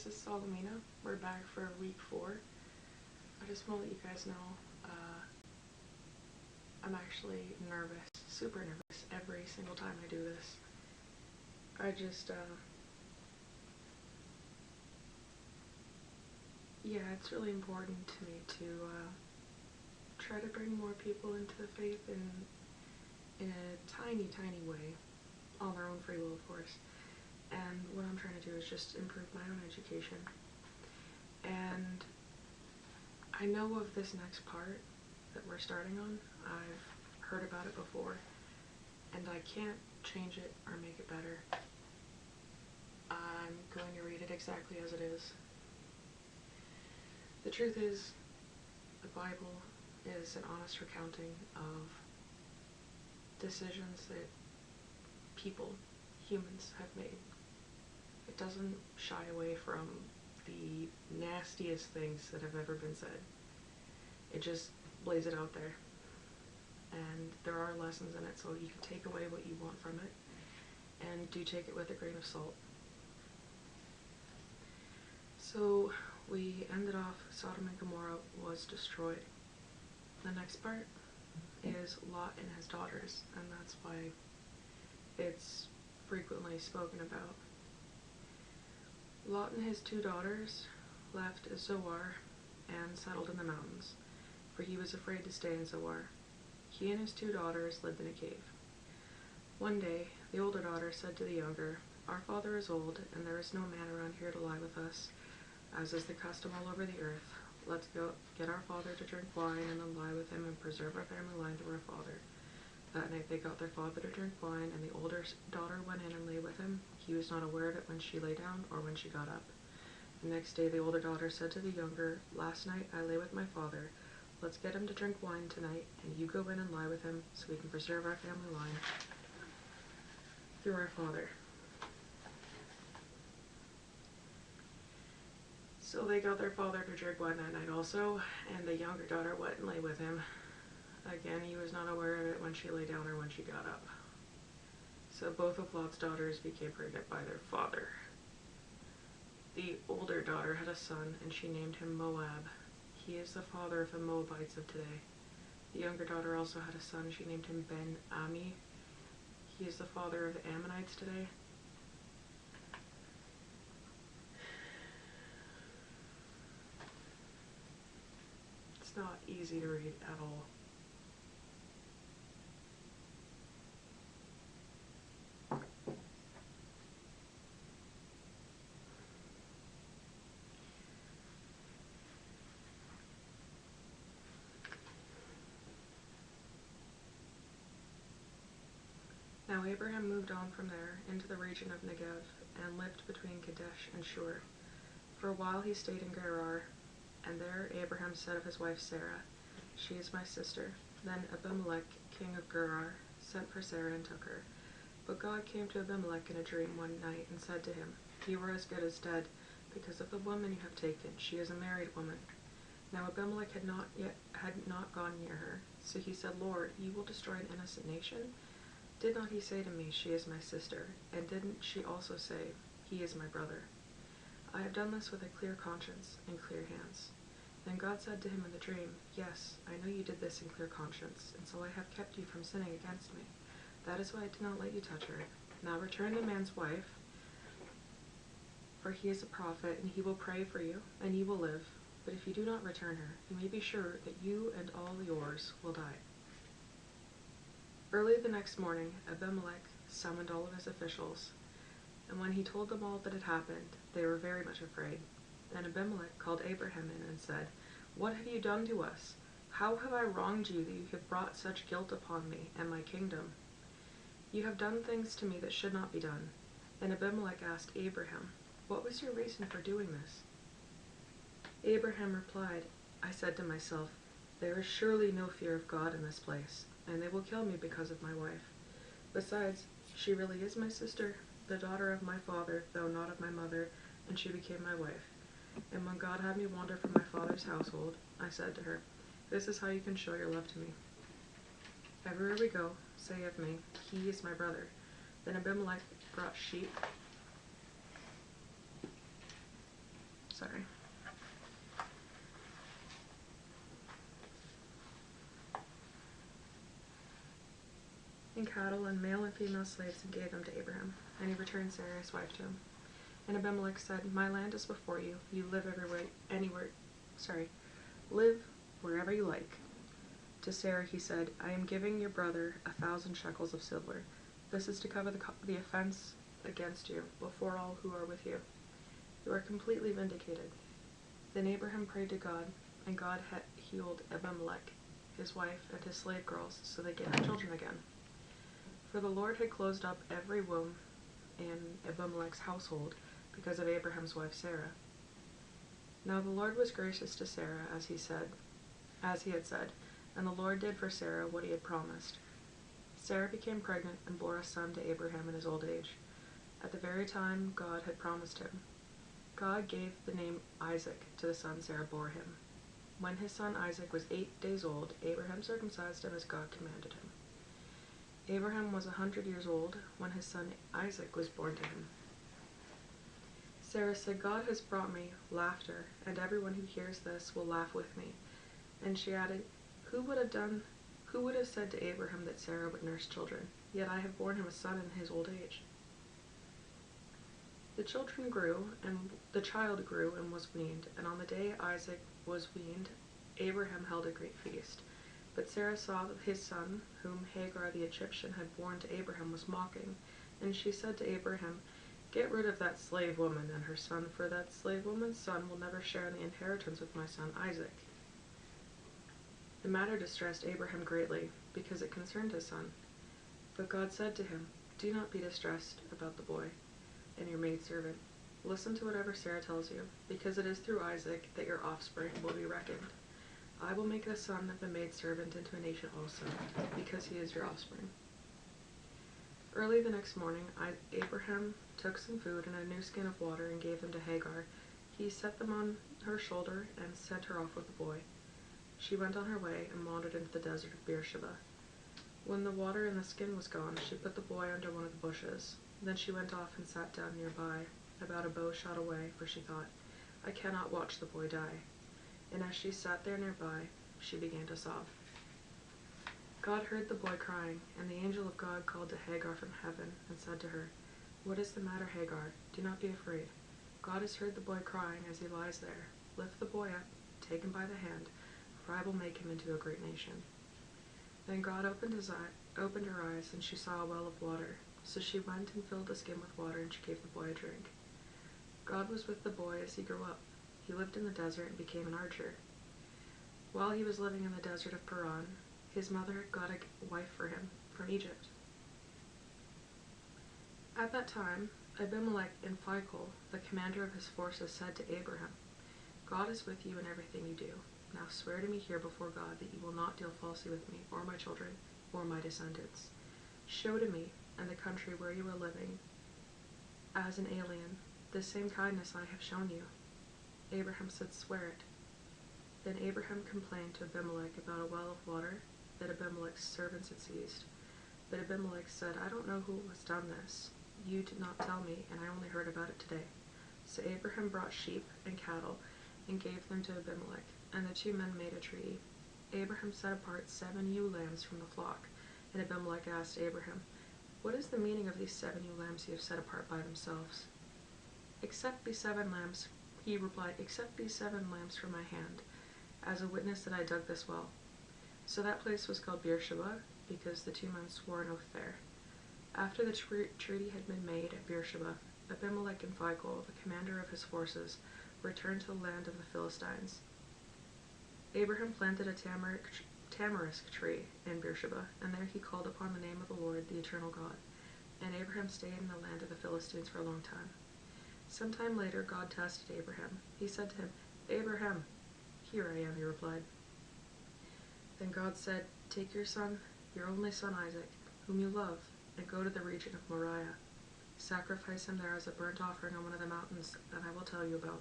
this is Solomina. We're back for week 4. I just want to let you guys know, I'm actually nervous, super nervous, every single time I do this. Yeah, it's really important to me to try to bring more people into the faith in a tiny, tiny way, on their own free will, of course. And what I'm trying to do is just improve my own education. And I know of this next part that we're starting on. I've heard about it before, and I can't change it or make it better. I'm going to read it exactly as it is. The truth is, the Bible is an honest recounting of decisions that people, humans, have made. It doesn't shy away from the nastiest things that have ever been said. It just lays it out there. And there are lessons in it, so you can take away what you want from it, and do take it with a grain of salt. So we ended off, Sodom and Gomorrah was destroyed. The next part is Lot and his daughters, and that's why it's frequently spoken about. Lot and his 2 daughters left Zoar and settled in the mountains, for he was afraid to stay in Zoar. He and his 2 daughters lived in a cave. One day, the older daughter said to the younger, "Our father is old, and there is no man around here to lie with us, as is the custom all over the earth. Let's go get our father to drink wine, and then lie with him and preserve our family line through our father." That night they got their father to drink wine, and the older daughter went in and lay with him. He was not aware of it when she lay down or when she got up. The next day the older daughter said to the younger, "Last night I lay with my father. Let's get him to drink wine tonight, and you go in and lie with him, so we can preserve our family line through our father." So they got their father to drink wine that night also, and the younger daughter went and lay with him. Again, he was not aware of it when she lay down or when she got up. So both of Lot's daughters became pregnant by their father. The older daughter had a son, and she named him Moab. He is the father of the Moabites of today. The younger daughter also had a son. She named him Ben-Ami. He is the father of the Ammonites today. It's not easy to read at all. Now Abraham moved on from there into the region of Negev, and lived between Kadesh and Shur. For a while he stayed in Gerar, and there Abraham said of his wife Sarah, "She is my sister." Then Abimelech, king of Gerar, sent for Sarah and took her. But God came to Abimelech in a dream one night and said to him, "You are as good as dead, because of the woman you have taken. She is a married woman." Now Abimelech had not gone near her. So he said, "Lord, you will destroy an innocent nation? Did not he say to me, 'She is my sister'? And didn't she also say, 'He is my brother'? I have done this with a clear conscience and clear hands." Then God said to him in the dream, "Yes, I know you did this in clear conscience, and so I have kept you from sinning against me. That is why I did not let you touch her. Now return the man's wife, for he is a prophet, and he will pray for you, and you will live. But if you do not return her, you may be sure that you and all yours will die." Early the next morning, Abimelech summoned all of his officials, and when he told them all that had happened, they were very much afraid. Then Abimelech called Abraham in and said, "What have you done to us? How have I wronged you that you have brought such guilt upon me and my kingdom? You have done things to me that should not be done." Then Abimelech asked Abraham, "What was your reason for doing this?" Abraham replied, "I said to myself, 'There is surely no fear of God in this place, and they will kill me because of my wife. Besides, she really is my sister, the daughter of my father, though not of my mother, and she became my wife. And when God had me wander from my father's household, I said to her, This is how you can show your love to me. Everywhere we go, say of me, he is my brother.' Then Abimelech brought sheep And cattle and male and female slaves, and gave them to Abraham. And he returned Sarah his wife to him. And Abimelech said, My land is before you. You live live wherever you like. To Sarah he said, I am giving your brother 1,000 shekels of silver. This is to cover the offense against you before all who are with you. You are completely vindicated. Then Abraham prayed to God, and God had healed Abimelech, his wife, and his slave girls, so they gave him children again. For the Lord had closed up every womb in Abimelech's household because of Abraham's wife Sarah. Now the Lord was gracious to Sarah, as he had said, and the Lord did for Sarah what he had promised. Sarah became pregnant and bore a son to Abraham in his old age, at the very time God had promised him. God gave the name Isaac to the son Sarah bore him. When his son Isaac was 8 days old, Abraham circumcised him as God commanded him. Abraham was 100 years old when his son Isaac was born to him. Sarah said, God has brought me laughter, and everyone who hears this will laugh with me. And she added, Who would have said to Abraham that Sarah would nurse children? Yet I have borne him a son in his old age. The child grew and was weaned, and on the day Isaac was weaned, Abraham held a great feast. But Sarah saw that his son, whom Hagar the Egyptian had borne to Abraham, was mocking, and she said to Abraham, Get rid of that slave woman and her son, for that slave woman's son will never share in the inheritance with my son Isaac. The matter distressed Abraham greatly, because it concerned his son. But God said to him, Do not be distressed about the boy and your maidservant. Listen to whatever Sarah tells you, because it is through Isaac that your offspring will be reckoned. I will make the son of the maidservant into a nation also, because he is your offspring. Early the next morning, Abraham took some food and a new skin of water and gave them to Hagar. He set them on her shoulder and sent her off with the boy. She went on her way and wandered into the desert of Beersheba. When the water in the skin was gone, she put the boy under one of the bushes. Then she went off and sat down nearby, about a bow shot away, for she thought, I cannot watch the boy die. And as she sat there nearby, she began to sob. God heard the boy crying, and the angel of God called to Hagar from heaven and said to her, What is the matter, Hagar? Do not be afraid. God has heard the boy crying as he lies there. Lift the boy up, take him by the hand, for I will make him into a great nation. Then God opened her eyes, and she saw a well of water. So she went and filled the skin with water, and she gave the boy a drink. God was with the boy as he grew up. He lived in the desert and became an archer. While he was living in the desert of Paran, his mother got a wife for him from Egypt. At that time, Abimelech and Phicol, the commander of his forces, said to Abraham, God is with you in everything you do. Now swear to me here before God that you will not deal falsely with me, or my children, or my descendants. Show to me, in the country where you are living, as an alien, the same kindness I have shown you. Abraham said, Swear it. Then Abraham complained to Abimelech about a well of water that Abimelech's servants had seized. But Abimelech said, I don't know who has done this. You did not tell me, and I only heard about it today. So Abraham brought sheep and cattle and gave them to Abimelech, and the two men made a treaty. Abraham set apart 7 ewe lambs from the flock, and Abimelech asked Abraham, What is the meaning of these 7 ewe lambs you have set apart by themselves? Accept these 7 lambs, he replied, accept these 7 lambs from my hand, as a witness that I dug this well. So that place was called Beersheba, because the 2 men swore an oath there. After the treaty had been made at Beersheba, Abimelech and Phicol, the commander of his forces, returned to the land of the Philistines. Abraham planted a tamarisk tree in Beersheba, and there he called upon the name of the Lord, the eternal God. And Abraham stayed in the land of the Philistines for a long time. Sometime later God tested Abraham. He said to him, Abraham. Here I am, he replied. Then God said, Take your son, your only son Isaac, whom you love, and go to the region of Moriah. Sacrifice him there as a burnt offering on one of the mountains that I will tell you about.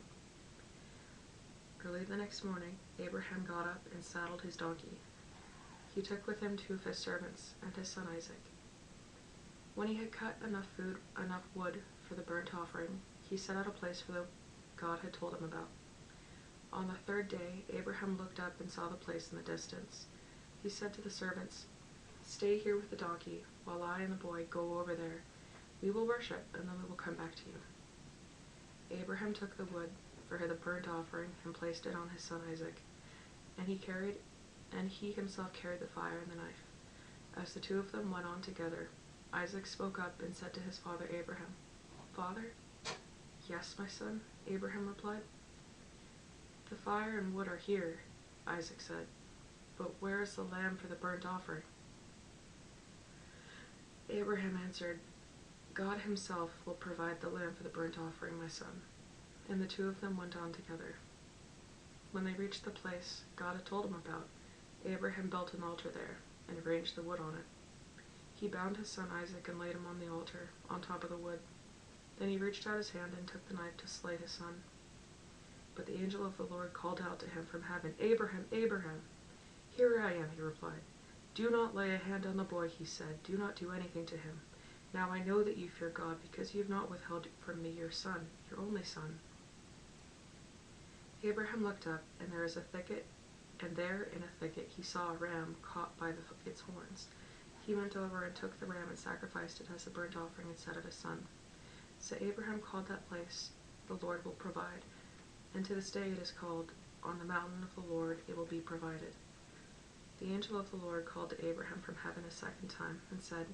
Early the next morning, Abraham got up and saddled his donkey. He took with him 2 of his servants and his son Isaac. When he had cut enough wood for the burnt offering, he set out a place for the God had told him about. On the third day, Abraham looked up and saw the place in the distance. He said to the servants, "Stay here with the donkey, while I and the boy go over there. We will worship, and then we will come back to you." Abraham took the wood for the burnt offering and placed it on his son Isaac, and he himself carried the fire and the knife. As the two of them went on together, Isaac spoke up and said to his father Abraham, "Father?" "Yes, my son," Abraham replied. "The fire and wood are here," Isaac said, "but where is the lamb for the burnt offering?" Abraham answered, "God himself will provide the lamb for the burnt offering, my son." And the two of them went on together. When they reached the place God had told him about, Abraham built an altar there and arranged the wood on it. He bound his son Isaac and laid him on the altar, on top of the wood. Then he reached out his hand and took the knife to slay his son. But the angel of the Lord called out to him from heaven, "Abraham, Abraham!" "Here I am," he replied. "Do not lay a hand on the boy," he said. "Do not do anything to him. Now I know that you fear God, because you have not withheld from me your son, your only son." Abraham looked up, and there in a thicket he saw a ram caught by its horns. He went over and took the ram and sacrificed it as a burnt offering instead of his son. So Abraham called that place, "The Lord will provide," and to this day it is called, "On the mountain of the Lord it will be provided." The angel of the Lord called to Abraham from heaven a second time and said,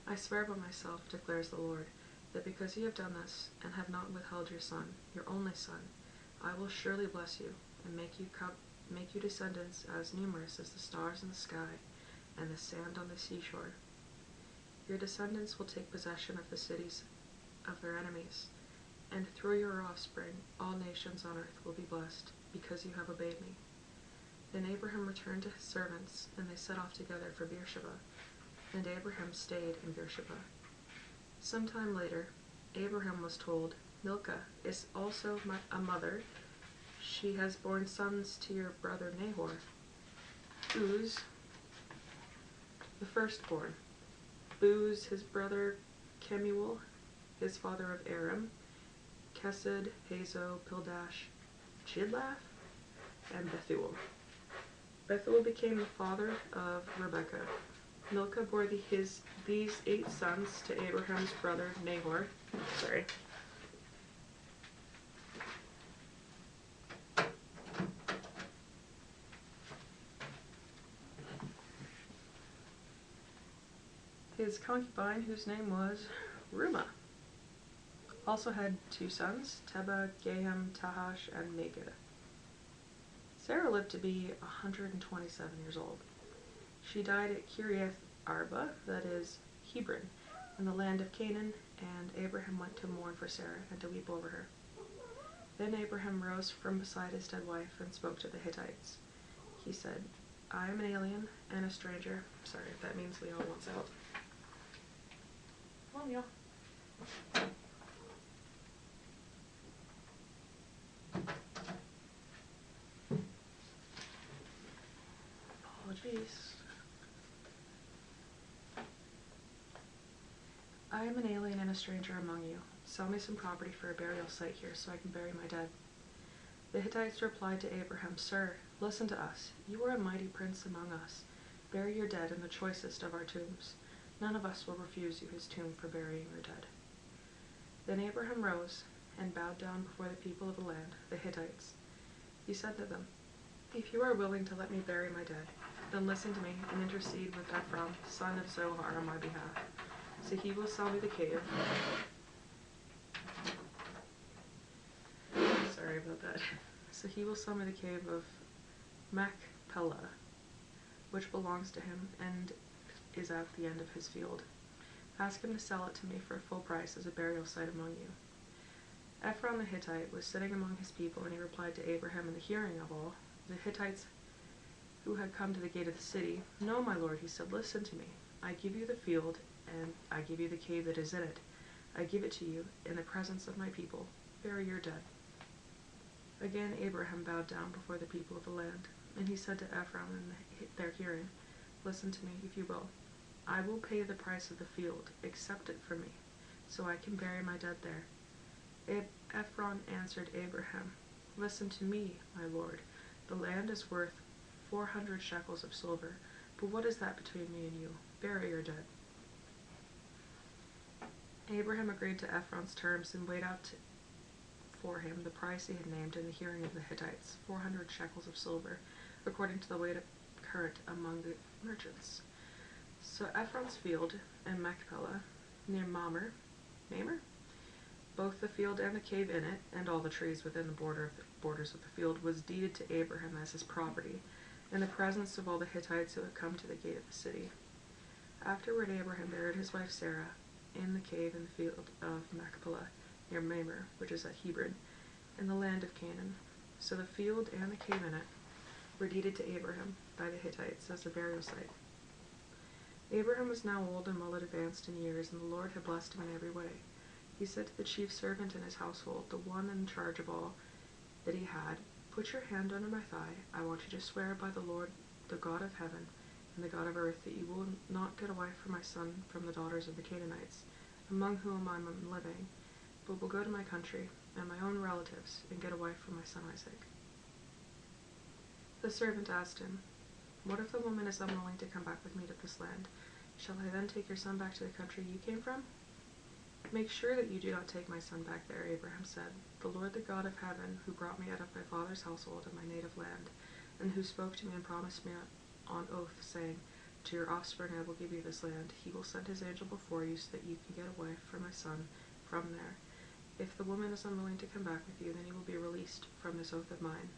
"I swear by myself, declares the Lord, that because you have done this and have not withheld your son, your only son, I will surely bless you and make you descendants as numerous as the stars in the sky and the sand on the seashore. Your descendants will take possession of the cities of their enemies, and through your offspring all nations on earth will be blessed, because you have obeyed me." Then Abraham returned to his servants, and they set off together for Beersheba, and Abraham stayed in Beersheba. Some time later, Abraham was told, "Milcah is also a mother. She has borne sons to your brother Nahor. Uz, the firstborn, Buz, his brother Kemuel, his father of Aram, Kesed, Hazo, Pildash, Chidlaph, and Bethuel." Bethuel became the father of Rebekah. Milcah bore these 8 sons to Abraham's brother Nahor. His concubine, whose name was Reumah, also had 2 sons, Teba, Gahem, Tahash, and Megiddo. Sarah lived to be 127 years old. She died at Kiriath Arba, that is, Hebron, in the land of Canaan, and Abraham went to mourn for Sarah and to weep over her. Then Abraham rose from beside his dead wife and spoke to the Hittites. He said, "I am an alien and a stranger." Sorry, that means Leo wants out. Come on, Leo. Apologies. "I am an alien and a stranger among you. Sell me some property for a burial site here so I can bury my dead." The Hittites replied to Abraham, "Sir, listen to us. You are a mighty prince among us. Bury your dead in the choicest of our tombs. None of us will refuse you his tomb for burying your dead." Then Abraham rose and bowed down before the people of the land, the Hittites. He said to them, "If you are willing to let me bury my dead, then listen to me and intercede with Ephron, son of Zohar, on my behalf. So he will sell me the cave." Sorry about that. "So he will sell me the cave of Machpelah, which belongs to him and is at the end of his field. Ask him to sell it to me for a full price as a burial site among you." Ephron the Hittite was sitting among his people, and he replied to Abraham in the hearing of all the Hittites who had come to the gate of the city. "No, my lord," he said, "listen to me. I give you the field, and I give you the cave that is in it. I give it to you in the presence of my people. Bury your dead." Again Abraham bowed down before the people of the land, and he said to Ephron in their hearing, "Listen to me, if you will. I will pay the price of the field. Accept it from me, so I can bury my dead there." Ephron answered Abraham, Listen to me, my lord. The land is worth 400 shekels of silver, but what is that between me and you? Bury your dead." Abraham agreed to Ephron's terms and weighed out for him the price he had named in the hearing of the Hittites, 400 shekels of silver, according to the weight current among the merchants. So Ephron's field in Machpelah, near Mamre, both the field and the cave in it, and all the trees within the borders of the field, was deeded to Abraham as his property, in the presence of all the Hittites who had come to the gate of the city. Afterward Abraham buried his wife Sarah in the cave in the field of Machpelah, near Mamre, which is at Hebron, in the land of Canaan. So the field and the cave in it were deeded to Abraham by the Hittites as a burial site. Abraham was now old and well advanced in years, and the Lord had blessed him in every way. He said to the chief servant in his household, the one in charge of all that he had, "Put your hand under my thigh. I want you to swear by the Lord, the God of heaven and the God of earth, that you will not get a wife for my son from the daughters of the Canaanites, among whom I am living, but will go to my country and my own relatives and get a wife for my son Isaac." The servant asked him, "What if the woman is unwilling to come back with me to this land? Shall I then take your son back to the country you came from?" "Make sure that you do not take my son back there," Abraham said. "The Lord, the God of heaven, who brought me out of my father's household and my native land, and who spoke to me and promised me on oath, saying, 'To your offspring I will give you this land,' he will send his angel before you so that you can get a wife for my son from there. If the woman is unwilling to come back with you, then you will be released from this oath of mine.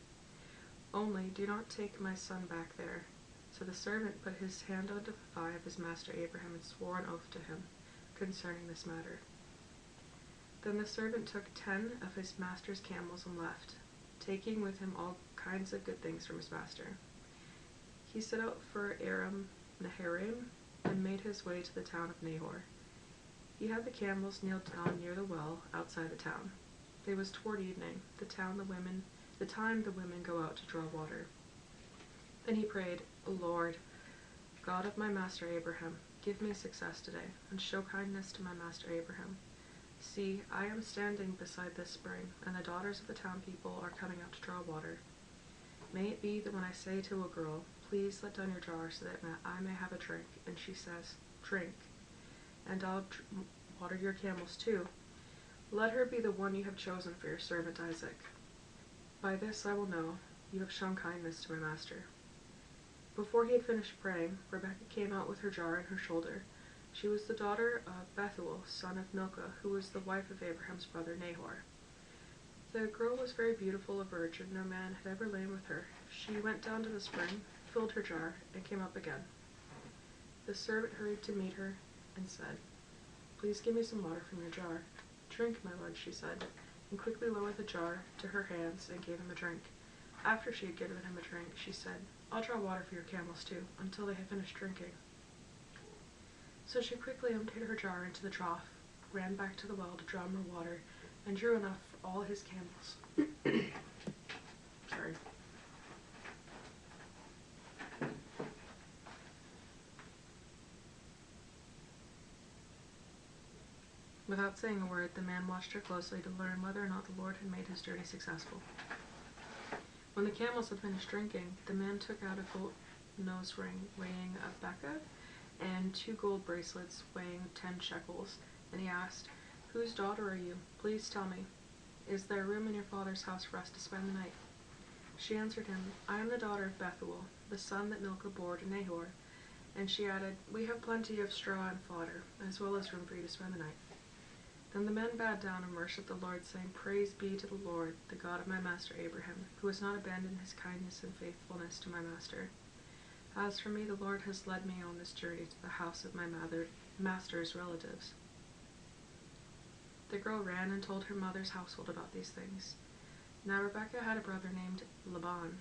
Only do not take my son back there." So the servant put his hand under the thigh of his master Abraham and swore an oath to him concerning this matter. Then the servant took 10 of his master's camels and left, taking with him all kinds of good things from his master. He set out for Aram Naharaim and made his way to the town of Nahor. He had the camels kneel down near the well outside the town. It was toward evening, the time the women go out to draw water. Then he prayed, "O Lord, God of my master Abraham, give me success today, and show kindness to my master Abraham. See, I am standing beside this spring, and the daughters of the town people are coming out to draw water. May it be that when I say to a girl, 'Please let down your jar so that I may have a drink,' and she says, 'Drink, and I'll water your camels too,' let her be the one you have chosen for your servant Isaac. By this I will know you have shown kindness to my master." Before he had finished praying, Rebekah came out with her jar on her shoulder. She was the daughter of Bethuel, son of Milcah, who was the wife of Abraham's brother Nahor. The girl was very beautiful, a virgin. No man had ever lain with her. She went down to the spring, filled her jar, and came up again. The servant hurried to meet her and said, "Please give me some water from your jar." "Drink, my lord," she said, and quickly lowered the jar to her hands and gave him a drink. After she had given him a drink, she said, "I'll draw water for your camels too, until they have finished drinking." So she quickly emptied her jar into the trough, ran back to the well to draw more water, and drew enough for all his camels. Sorry. Without saying a word, the man watched her closely to learn whether or not the Lord had made his journey successful. When the camels had finished drinking, the man took out a gold nose ring weighing a beka and 2 gold bracelets weighing 10 shekels, and he asked, "Whose daughter are you? Please tell me. Is there room in your father's house for us to spend the night?" She answered him, "I am the daughter of Bethuel, the son that Milcah bore to Nahor." And she added, "We have plenty of straw and fodder, as well as room for you to spend the night." Then the men bowed down and worshipped the Lord, saying, "Praise be to the Lord, the God of my master Abraham, who has not abandoned his kindness and faithfulness to my master. As for me, the Lord has led me on this journey to the house of my master's relatives." The girl ran and told her mother's household about these things. Now Rebekah had a brother named Laban,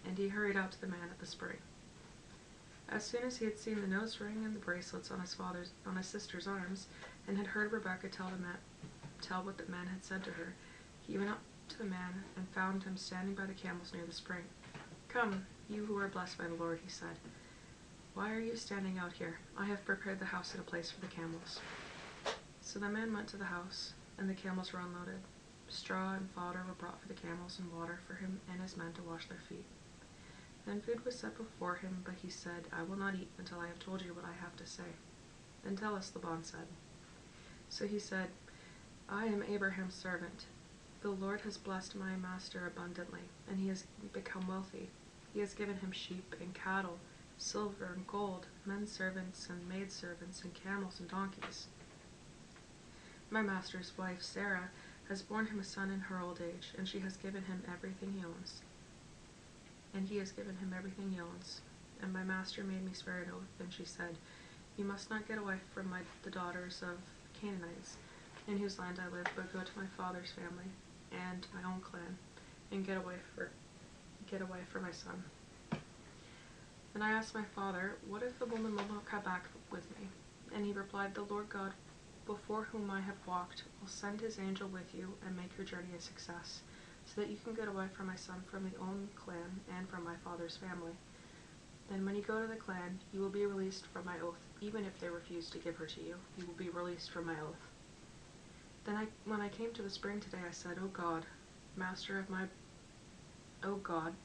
and he hurried out to the man at the spring. As soon as he had seen the nose ring and the bracelets on his sister's arms, and had heard Rebekah tell what the man had said to her, he went up to the man and found him standing by the camels near the spring. "Come, you who are blessed by the Lord," he said. "Why are you standing out here? I have prepared the house and a place for the camels." So the man went to the house, and the camels were unloaded. Straw and fodder were brought for the camels, and water for him and his men to wash their feet. Then food was set before him, but he said, I will not eat until I have told you what I have to say. Then tell us, Laban said. So he said, I am Abraham's servant. The Lord has blessed my master abundantly, and he has become wealthy. He has given him sheep and cattle, silver and gold, men servants and maid servants, and camels and donkeys. My master's wife, Sarah, has borne him a son in her old age, and she has given him everything he owns. And he has given him everything he owns. And my master made me swear an oath, and she said, You must not get away from the daughters of Canaanites, in whose land I live, but go to my father's family and my own clan, and get away for my son. And I asked my father, What if the woman will not come back with me? And he replied, The Lord God, before whom I have walked, will send his angel with you and make your journey a success, so that you can get away from my son from the own clan and from my father's family. Then when you go to the clan, you will be released from my oath. Even if they refuse to give her to you, you will be released from my oath. Then when I came to the spring today, I said, O God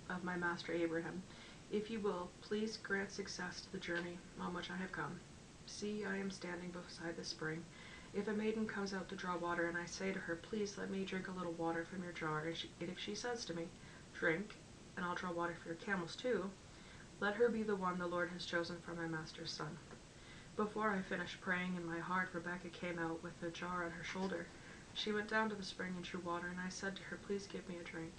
of my master Abraham, if you will, please grant success to the journey on which I have come. See, I am standing beside the spring. If a maiden comes out to draw water, and I say to her, Please let me drink a little water from your jar, and if she says to me, Drink, and I'll draw water for your camels too, let her be the one the Lord has chosen for my master's son. Before I finished praying in my heart, Rebekah came out with a jar on her shoulder. She went down to the spring and drew water, and I said to her, Please give me a drink.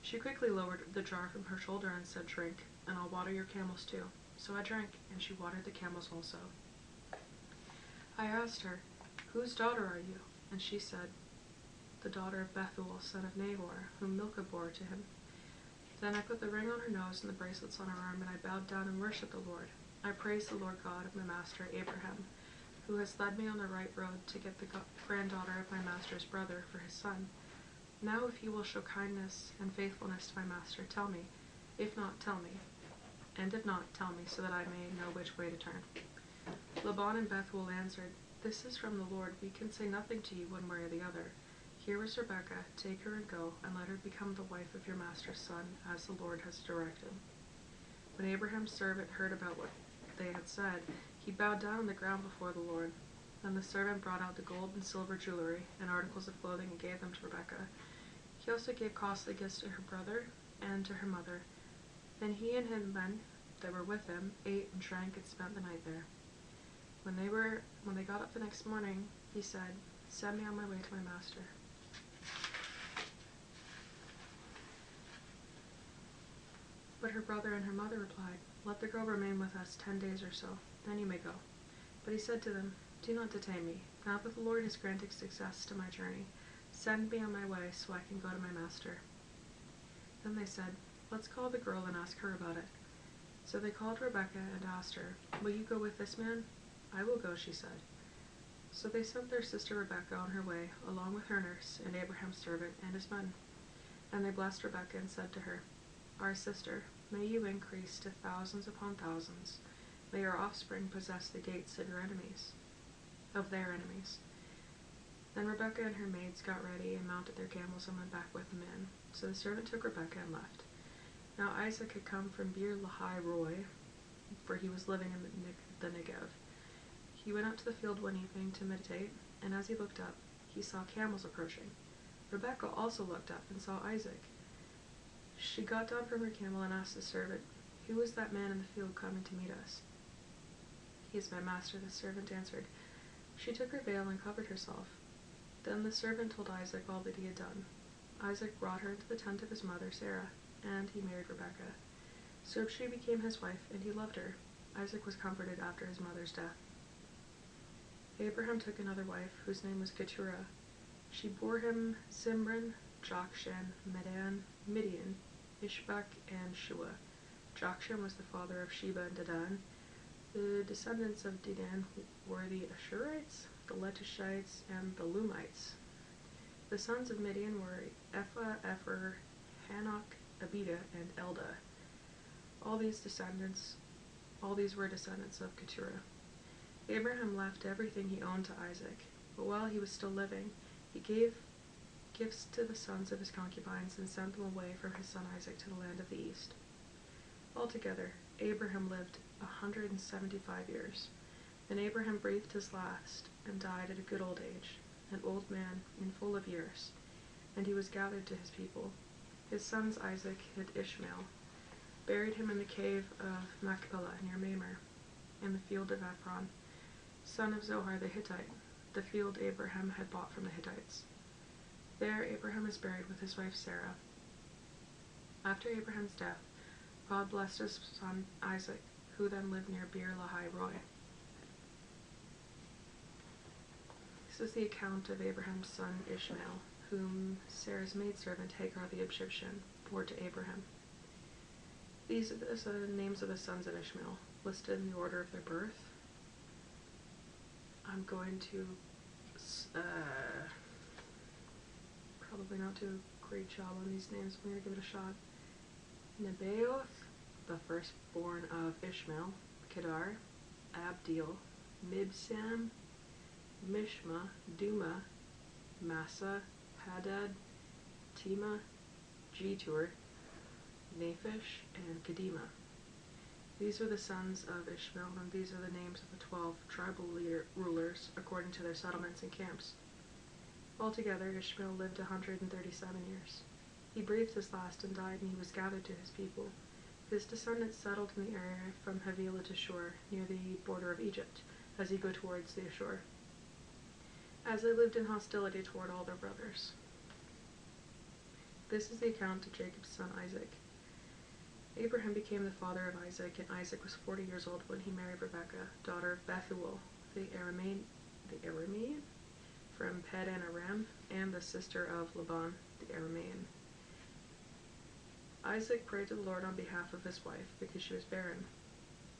She quickly lowered the jar from her shoulder and said, Drink, and I'll water your camels too. So I drank, and she watered the camels also. I asked her, Whose daughter are you? And she said, The daughter of Bethuel, son of Nahor, whom Milcah bore to him. Then I put the ring on her nose and the bracelets on her arm, and I bowed down and worshipped the Lord. I praised the Lord God of my master Abraham, who has led me on the right road to get the granddaughter of my master's brother for his son. Now if you will show kindness and faithfulness to my master, tell me. If not, tell me. And if not, tell me, so that I may know which way to turn. Laban and Bethuel answered, This is from the Lord. We can say nothing to you one way or the other. Here is Rebekah. Take her and go, and let her become the wife of your master's son, as the Lord has directed. When Abraham's servant heard about what they had said, he bowed down on the ground before the Lord. Then the servant brought out the gold and silver jewelry and articles of clothing and gave them to Rebekah. He also gave costly gifts to her brother and to her mother. Then he and his men that were with him ate and drank and spent the night there. When they got up the next morning, he said, Send me on my way to my master. But her brother and her mother replied, Let the girl remain with us 10 days or so, then you may go. But he said to them, Do not detain me. Now that the Lord has granted success to my journey, send me on my way so I can go to my master. Then they said, Let's call the girl and ask her about it. So they called Rebekah and asked her, Will you go with this man? I will go, she said. So they sent their sister Rebekah on her way, along with her nurse and Abraham's servant and his men. And they blessed Rebekah and said to her, Our sister, may you increase to thousands upon thousands. May your offspring possess the gates of their enemies. Then Rebekah and her maids got ready and mounted their camels and went back with the men. So the servant took Rebekah and left. Now Isaac had come from Beer Lahai Roi, for he was living in the Negev. He went out to the field one evening to meditate, and as he looked up, he saw camels approaching. Rebekah also looked up and saw Isaac. She got down from her camel and asked the servant, Who is that man in the field coming to meet us? He is my master, the servant answered. She took her veil and covered herself. Then the servant told Isaac all that he had done. Isaac brought her into the tent of his mother Sarah, and he married Rebekah. So she became his wife, and he loved her. Isaac was comforted after his mother's death. Abraham took another wife, whose name was Keturah. She bore him Zimran, Jokshan, Medan, Midian, Ishbak, and Shua. Jokshan was the father of Sheba and Dedan. The descendants of Dedan were the Ashurites, the Letushites, and the Lumites. The sons of Midian were Ephah, Epher, Hanok, Abida, and Eldah. All these were descendants of Keturah. Abraham left everything he owned to Isaac, but while he was still living, he gave gifts to the sons of his concubines, and sent them away from his son Isaac to the land of the east. Altogether, Abraham lived 175 years. Then Abraham breathed his last, and died at a good old age, an old man and full of years, and he was gathered to his people. His sons Isaac hid Ishmael, buried him in the cave of Machpelah near Mamre, in the field of Ephron, son of Zohar the Hittite, the field Abraham had bought from the Hittites. There Abraham is buried with his wife Sarah. After Abraham's death, God blessed his son Isaac, who then lived near Beer Lahai Roi. This is the account of Abraham's son Ishmael, whom Sarah's maidservant Hagar the Egyptian bore to Abraham. These are the names of the sons of Ishmael, listed in the order of their birth. I'm going to probably not do a great job on these names, but I'm going to give it a shot. Nebaioth, the firstborn of Ishmael, Kedar, Abdeel, Mibsam, Mishma, Duma, Massa, Hadad, Tema, Jetur, Naphish, and Kedema. These are the sons of Ishmael, and these are the names of the 12 tribal rulers according to their settlements and camps. Altogether, Ishmael lived 137 years. He breathed his last and died, and he was gathered to his people. His descendants settled in the area from Havilah to Shur, near the border of Egypt, as you go towards the Ashur, as they lived in hostility toward all their brothers. This is the account of Jacob's son Isaac. Abraham became the father of Isaac, and Isaac was 40 years old when he married Rebekah, daughter of Bethuel, the Aramean, from Padan Aram, and the sister of Laban, the Aramean. Isaac prayed to the Lord on behalf of his wife, because she was barren.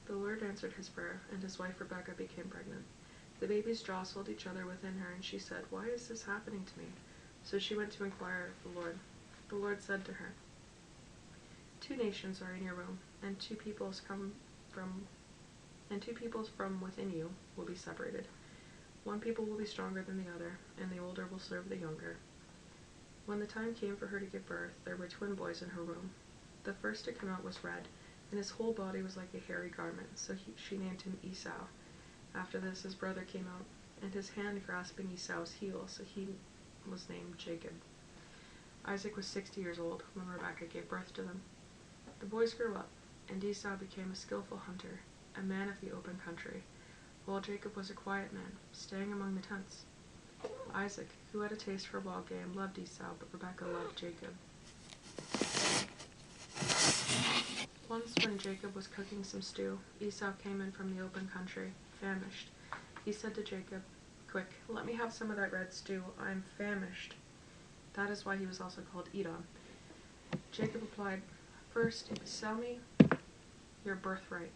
The Lord answered his prayer, and his wife Rebekah became pregnant. The babies jostled each other within her, and she said, "Why is this happening to me?" So she went to inquire of the Lord. The Lord said to her, "Two nations are in your womb, and two peoples from within you will be separated. One people will be stronger than the other, and the older will serve the younger." When the time came for her to give birth, there were twin boys in her womb. The first to come out was red, and his whole body was like a hairy garment, so she named him Esau. After this, his brother came out, and his hand grasping Esau's heel, so he was named Jacob. Isaac was 60 years old when Rebekah gave birth to them. The boys grew up, and Esau became a skillful hunter, a man of the open country, while Jacob was a quiet man, staying among the tents. Isaac, who had a taste for a wild game, loved Esau, but Rebekah loved Jacob. Once when Jacob was cooking some stew, Esau came in from the open country, famished. He said to Jacob, "Quick, let me have some of that red stew. I am famished." That is why he was also called Edom. Jacob replied, "First, sell me your birthright."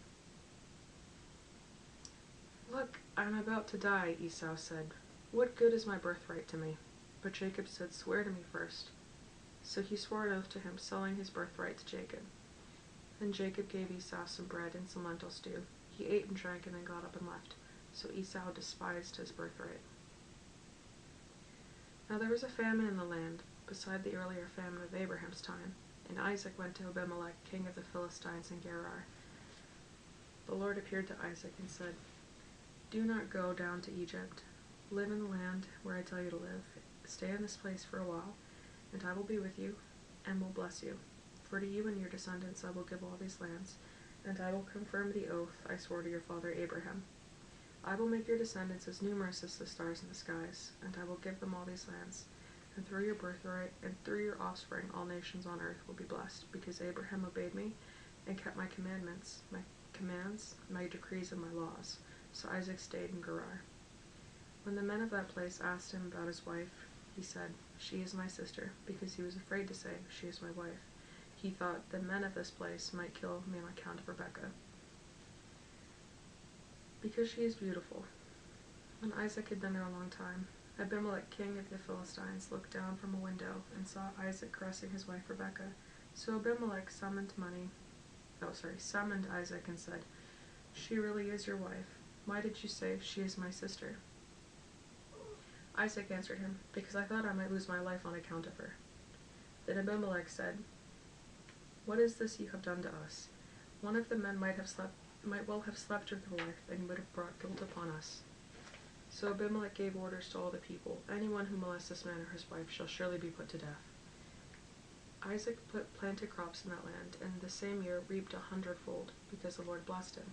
"Look, I'm about to die," Esau said. "What good is my birthright to me?" But Jacob said, "Swear to me first." So he swore an oath to him, selling his birthright to Jacob. Then Jacob gave Esau some bread and some lentil stew. He ate and drank and then got up and left. So Esau despised his birthright. Now there was a famine in the land, beside the earlier famine of Abraham's time, and Isaac went to Abimelech, king of the Philistines in Gerar. The Lord appeared to Isaac and said, "Do not go down to Egypt. Live in the land where I tell you to live. Stay in this place for a while, and I will be with you, and will bless you. For to you and your descendants I will give all these lands, and I will confirm the oath I swore to your father Abraham. I will make your descendants as numerous as the stars in the skies, and I will give them all these lands. And through your birthright and through your offspring all nations on earth will be blessed, because Abraham obeyed me and kept my commandments, my commands, my decrees, and my laws." So Isaac stayed in Gerar. When the men of that place asked him about his wife, he said, "She is my sister," because he was afraid to say, "She is my wife." He thought the men of this place might kill me on account of Rebekah, because she is beautiful. When Isaac had been there a long time, Abimelech, king of the Philistines, looked down from a window and saw Isaac caressing his wife Rebekah. So Abimelech summoned Isaac and said, "She really is your wife. Why did you say, 'She is my sister'?" Isaac answered him, Because I thought I might lose my life on account of her. Then Abimelech said, What is this you have done to us? One of the men might well have slept with your wife, and would have brought guilt upon us. So Abimelech gave orders to all the people, Anyone who molests this man or his wife shall surely be put to death. Isaac planted crops in that land, and the same year reaped 100-fold, because the Lord blessed him.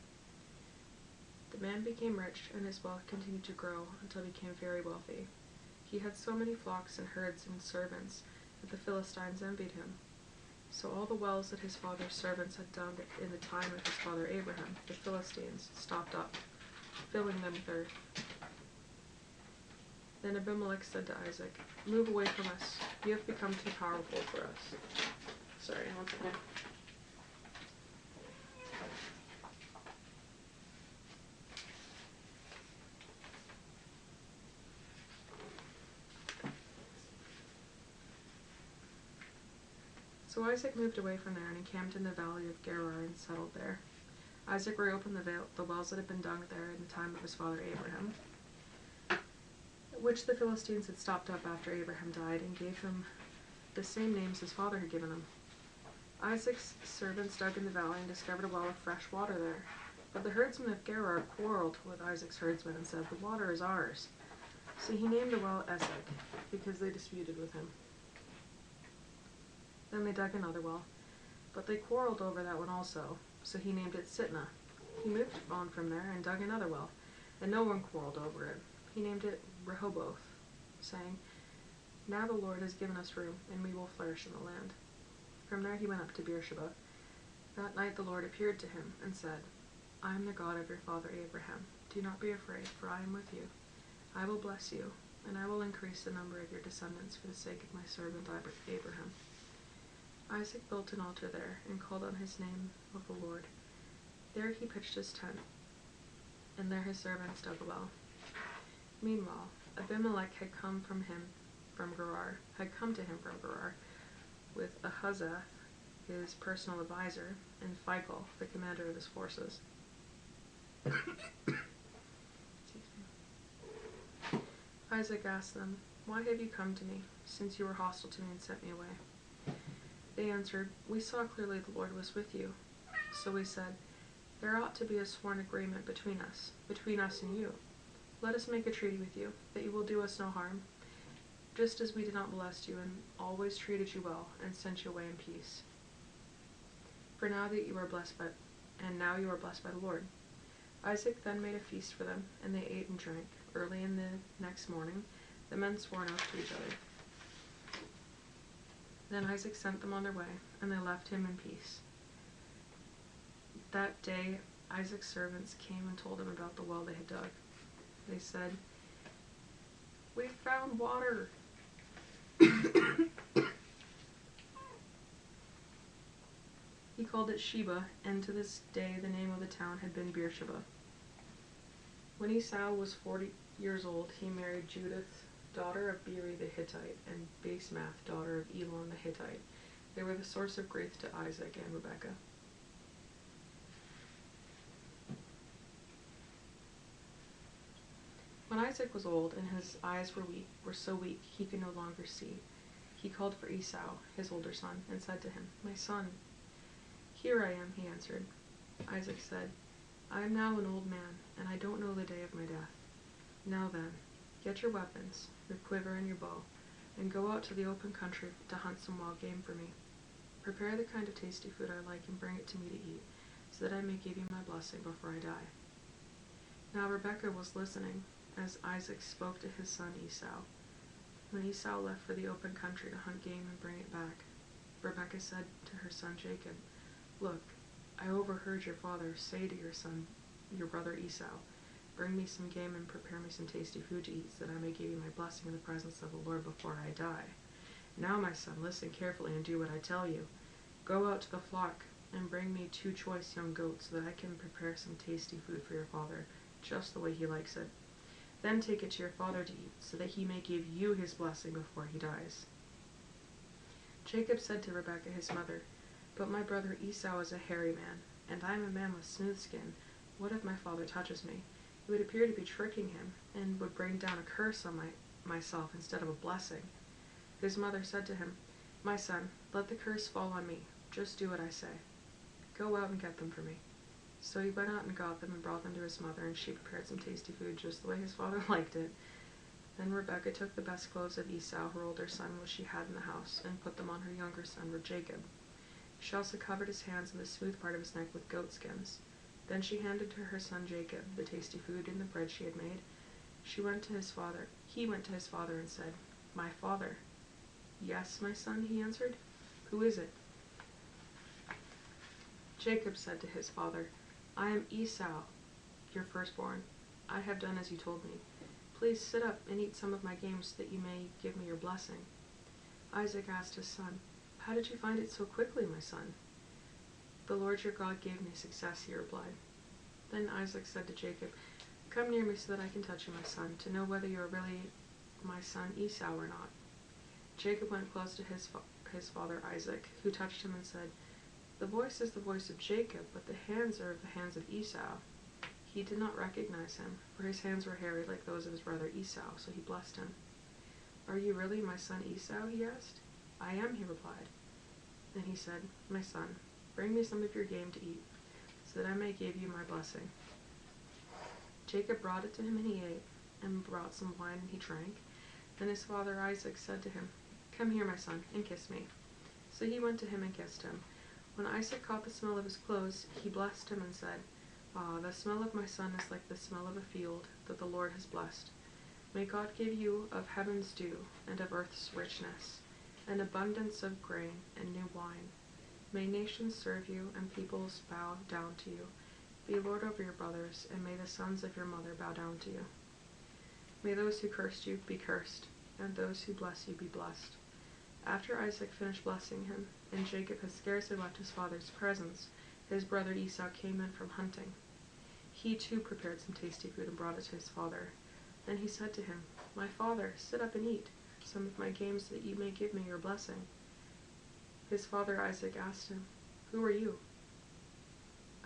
The man became rich, and his wealth continued to grow until he became very wealthy. He had so many flocks and herds and servants that the Philistines envied him. So all the wells that his father's servants had dug in the time of his father Abraham, the Philistines stopped up, filling them with earth. Then Abimelech said to Isaac, Move away from us. You have become too powerful for us. Sorry, one second. So Isaac moved away from there and encamped in the valley of Gerar and settled there. Isaac reopened the wells that had been dug there in the time of his father Abraham, which the Philistines had stopped up after Abraham died, and gave him the same names his father had given him. Isaac's servants dug in the valley and discovered a well of fresh water there. But the herdsmen of Gerar quarreled with Isaac's herdsmen and said, The water is ours. So he named the well Esek, because they disputed with him. Then they dug another well, but they quarreled over that one also, so he named it Sitnah. He moved on from there and dug another well, and no one quarreled over it. He named it Rehoboth, saying, Now the Lord has given us room, and we will flourish in the land. From there he went up to Beersheba. That night the Lord appeared to him and said, I am the God of your father Abraham. Do not be afraid, for I am with you. I will bless you, and I will increase the number of your descendants for the sake of my servant Abraham. Isaac built an altar there, and called on his name of the Lord. There he pitched his tent, and there his servants dug a well. Meanwhile, Abimelech had come to him from Gerar, with Ahuzzath, his personal advisor, and Phicol, the commander of his forces. Isaac asked them, Why have you come to me, since you were hostile to me and sent me away? They answered, We saw clearly the Lord was with you. So we said, There ought to be a sworn agreement between us and you. Let us make a treaty with you, that you will do us no harm, just as we did not molest you and always treated you well and sent you away in peace. For now that you are blessed by the Lord. Isaac then made a feast for them, and they ate and drank. Early in the next morning, the men swore an oath to each other. Then Isaac sent them on their way, and they left him in peace. That day Isaac's servants came and told him about the well they had dug. They said, We found water. He called it Sheba, and to this day the name of the town had been Beersheba. When Esau was 40 years old, he married Judith, daughter of Beeri the Hittite, and Basemath, daughter of Elon the Hittite. They were the source of grief to Isaac and Rebekah. When Isaac was old and his eyes were so weak he could no longer see, he called for Esau, his older son, and said to him, My son. Here I am, he answered. Isaac said, I am now an old man, and I don't know the day of my death. Now then, get your weapons, your quiver and your bow, and go out to the open country to hunt some wild game for me. Prepare the kind of tasty food I like and bring it to me to eat, so that I may give you my blessing before I die. Now Rebekah was listening as Isaac spoke to his son Esau. When Esau left for the open country to hunt game and bring it back, Rebekah said to her son Jacob, Look, I overheard your father say to your brother Esau, Bring me some game and prepare me some tasty food to eat, so that I may give you my blessing in the presence of the Lord before I die. Now, my son, listen carefully and do what I tell you. Go out to the flock and bring me 2 choice young goats, so that I can prepare some tasty food for your father, just the way he likes it. Then take it to your father to eat, so that he may give you his blessing before he dies. Jacob said to Rebekah his mother, But my brother Esau is a hairy man, and I am a man with smooth skin. What if my father touches me? It would appear to be tricking him, and would bring down a curse on myself instead of a blessing. His mother said to him, My son, let the curse fall on me. Just do what I say. Go out and get them for me. So he went out and got them and brought them to his mother, and she prepared some tasty food just the way his father liked it. Then Rebekah took the best clothes of Esau, her older son, which she had in the house, and put them on her younger son, Jacob. She also covered his hands and the smooth part of his neck with goat skins. Then she handed to her son Jacob the tasty food and the bread she had made. He went to his father and said, My father. Yes, my son, he answered. Who is it? Jacob said to his father, I am Esau, your firstborn. I have done as you told me. Please sit up and eat some of my game so that you may give me your blessing. Isaac asked his son, How did you find it so quickly, my son? The Lord your God gave me success, he replied. Then Isaac said to Jacob, Come near me so that I can touch you, my son, to know whether you are really my son Esau or not. Jacob went close to his father Isaac, who touched him and said, The voice is the voice of Jacob, but the hands are the hands of Esau. He did not recognize him, for his hands were hairy like those of his brother Esau, so he blessed him. Are you really my son Esau? He asked. I am, he replied. Then he said, My son, bring me some of your game to eat, so that I may give you my blessing. Jacob brought it to him, and he ate, and brought some wine, and he drank. Then his father Isaac said to him, Come here, my son, and kiss me. So he went to him and kissed him. When Isaac caught the smell of his clothes, he blessed him and said, Ah, the smell of my son is like the smell of a field that the Lord has blessed. May God give you of heaven's dew and of earth's richness, an abundance of grain and new wine. May nations serve you and peoples bow down to you. Be Lord over your brothers, and may the sons of your mother bow down to you. May those who cursed you be cursed, and those who bless you be blessed. After Isaac finished blessing him, and Jacob had scarcely left his father's presence, his brother Esau came in from hunting. He too prepared some tasty food and brought it to his father. Then he said to him, My father, sit up and eat some of my game so that you may give me your blessing. His father Isaac asked him, Who are you?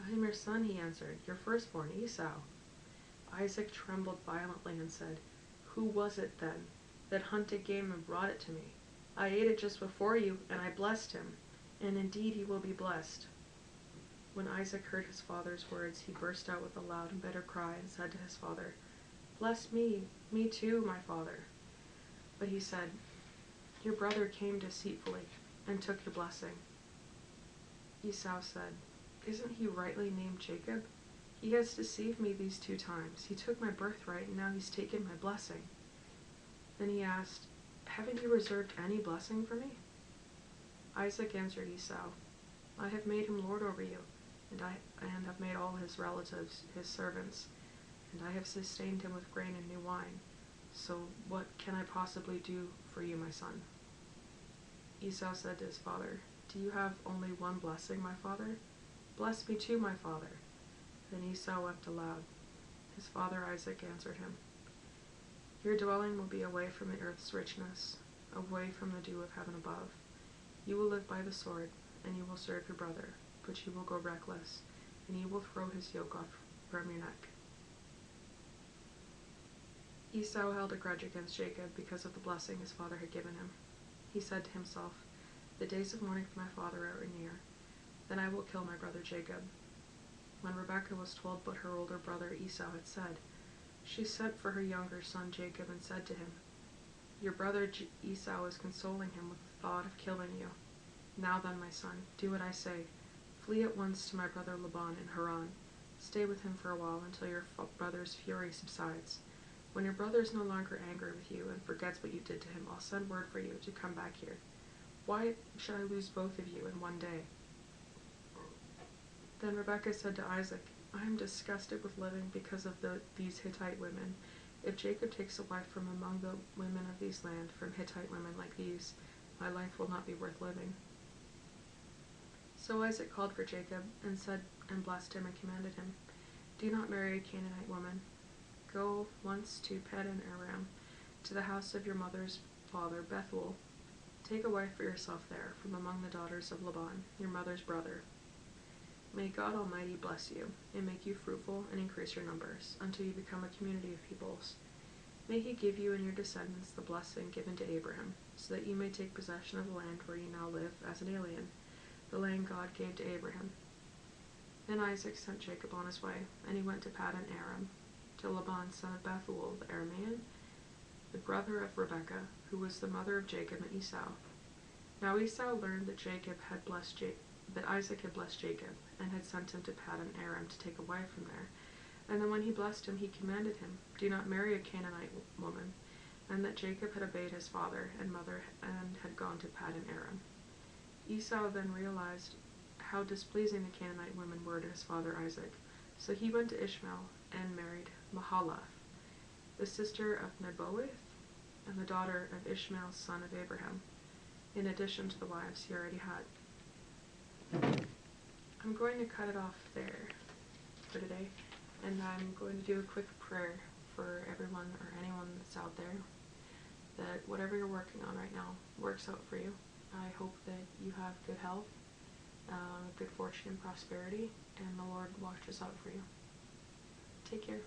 I am your son, he answered, your firstborn, Esau. Isaac trembled violently and said, Who was it, then, that hunted game and brought it to me? I ate it just before you, and I blessed him, and indeed he will be blessed. When Isaac heard his father's words, he burst out with a loud and bitter cry and said to his father, Bless me too, my father. But he said, Your brother came deceitfully and took your blessing. Esau said, Isn't he rightly named Jacob? He has deceived me these 2 times. He took my birthright, and now he's taken my blessing. Then he asked, Haven't you reserved any blessing for me? Isaac answered Esau, I have made him lord over you, and have made all his relatives his servants, and I have sustained him with grain and new wine. So what can I possibly do for you, my son? Esau said to his father, Do you have only one blessing, my father? Bless me too, my father. Then Esau wept aloud. His father Isaac answered him, Your dwelling will be away from the earth's richness, away from the dew of heaven above. You will live by the sword, and you will serve your brother, but you will go reckless, and you will throw his yoke off from your neck. Esau held a grudge against Jacob because of the blessing his father had given him. He said to himself, The days of mourning for my father are near. Then I will kill my brother Jacob. When Rebekah was told what her older brother Esau had said, she sent for her younger son Jacob and said to him, Your brother Esau is consoling him with the thought of killing you. Now then, my son, do what I say. Flee at once to my brother Laban in Haran. Stay with him for a while until your brother's fury subsides. When your brother is no longer angry with you and forgets what you did to him, I'll send word for you to come back here. Why should I lose both of you in one day? Then Rebekah said to Isaac, I am disgusted with living because of these Hittite women. If Jacob takes a wife from among the women of these land, from Hittite women like these, my life will not be worth living. So Isaac called for Jacob and blessed him and commanded him, Do not marry a Canaanite woman. Go once to Padan Aram, to the house of your mother's father Bethuel. Take a wife for yourself there, from among the daughters of Laban, your mother's brother. May God Almighty bless you, and make you fruitful and increase your numbers, until you become a community of peoples. May he give you and your descendants the blessing given to Abraham, so that you may take possession of the land where you now live as an alien, the land God gave to Abraham. Then Isaac sent Jacob on his way, and he went to Paddan Aram, to Laban son of Bethuel the Aramean, the brother of Rebekah, who was the mother of Jacob and Esau. Now Esau learned that Isaac had blessed Jacob, and had sent him to Paddan Aram to take a wife from there. And then when he blessed him, he commanded him, "Do not marry a Canaanite woman," and that Jacob had obeyed his father and mother and had gone to Paddan Aram. Esau then realized how displeasing the Canaanite women were to his father Isaac, so he went to Ishmael and married Mahalath, the sister of Nebaioth, and the daughter of Ishmael son of Abraham, in addition to the wives he already had. I'm going to cut it off there for today, and I'm going to do a quick prayer for everyone or anyone that's out there, that whatever you're working on right now works out for you. I hope that you have good health, good fortune and prosperity, and the Lord watches out for you. Take care.